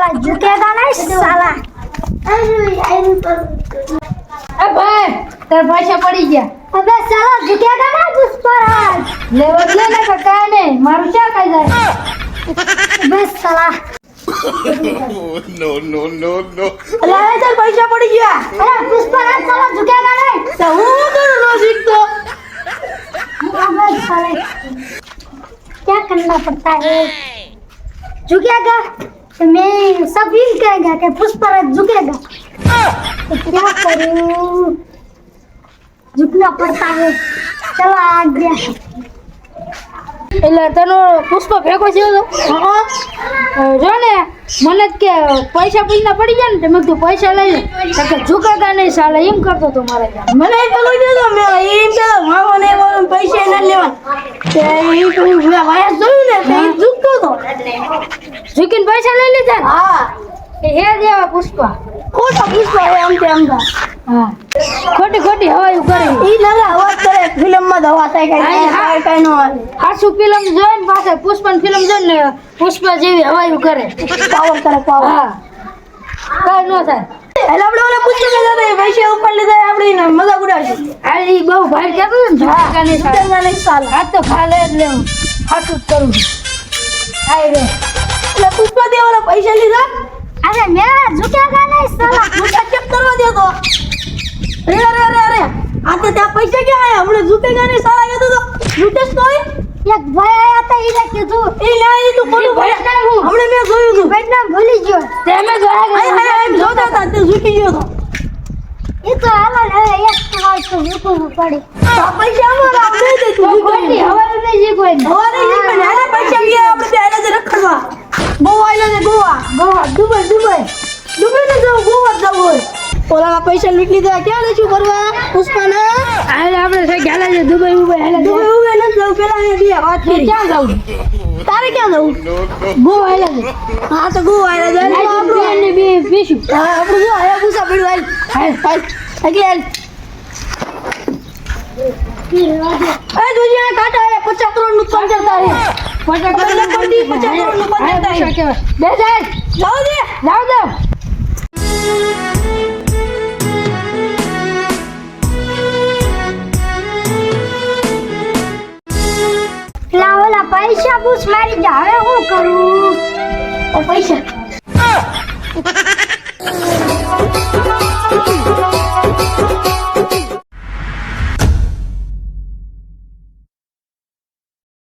साला झुकेगा नहीं साला એ ભાઈ તાર પૈસા પડી ગયા अबे साला झुकेगा ना पुष्पराज લેવા દે ને કાકા ને મારું ચા ખાઈ જાય अबे साला no, no, no, no. અરે આ તાર પૈસા પડી ગયા अरे पुष्पराज साला झुकेगा नहीं તો હું કરું નો શીખતો अबे साले क्या करना पड़ता है झुकेगा तो मैं सब यूं कहेगा कि पुष्पराज झुकेगा तो क्या करूं झुकना पड़ता है चलो आ गया એટલે તનો પુષ્પ ભેગો છે તો જો ને મને જ કે પૈસા પડી ગયા ને તો મેં કીધું પૈસા લઈ લે તો કે ઝુકેગા નહીં સાલા એમ કરતો તો મારે મને પેલો દીધો મેં એમ કે મામા ને બોલું પૈસા ન લેવા તે એ તો વાયા જોયું ને તે ઝુકતો તો ઝુકીને પૈસા લઈ લીધા ને હા હે દેવા પુષ્પા ખોટા પુષ્પા એમ કે અમદા હા ખોટી હવાયું કરે ઈ ના અવાજ કરે ફિલ્મ માં દવા થાય કઈ નો હાસુ ફિલ્મ જોઈને પાછા પુષ્પન ફિલ્મ જોઈને પુષ્પા જેવી હવાયું કરે પાવર કરે પાવર હા કઈ નો થાય એટલે આપણે ઓલા પુષ્પા જતા પૈસા ઉપર લીધા આપણે ને મજાક ઉડાડશે આ ઈ બહુ ભાઈ કહેતો ને ઝુકેગા નહીં સાલા આ તો ખાલે એટલે હાસુ કરું આઈ રે એટલે પુષ્પા દે ઓલા પૈસા લીધા अरे मेरा झुकेगा नहीं साला मुझे चेक करवा दे तो अरे आते त्या पैसे क्या आया हमने झुकेगा नहीं साला ये तो झूठेस तो है एक भाई आया था इधर के तू ए नहीं तू कोण भाई हूं हमने मैं જોયું તું बेटना भूली गयो તે મે જોયા આય જોતા હતા તે ઝૂકી ગયો તો ये तो हाल है एक सवाल तो झुकવું પડે તો પૈસા અમારા આપણે દે તું ઝૂકી हवारे नहीं जी कोई હવારે ઈ પણ આને પૈસા ગયા આપણે ત્યાં જ રખડવા ગોવા આઈલા ને ગોવા દુબઈ ને જાવ ગોવા જાવ હોય ઓલા પૈસા લૂંટ લીધા ક્યાં લેશું કરવા પુષ્પાના આલે આપણે છે ગાલા છે દુબઈ હાલે દુબઈ ન જાવ પેલા ને બે વાત કરી ક્યાં જાવ તારે ક્યાં જાવ ગોવા આઈલા છે હા તો ગોવા આઈલા જાય આપણે ને બે પીશું હા આપણે જો આયા પૂછા પડ્યું હાલ એટલે એ દુનિયા કાટા 50 કરોડ નું પંચર થાય 50 કરોડ નું પંચર થાય બે જાય જાવ દે ઓલા પૈસા પૂછ મારી જા હવે હું કરું પૈસા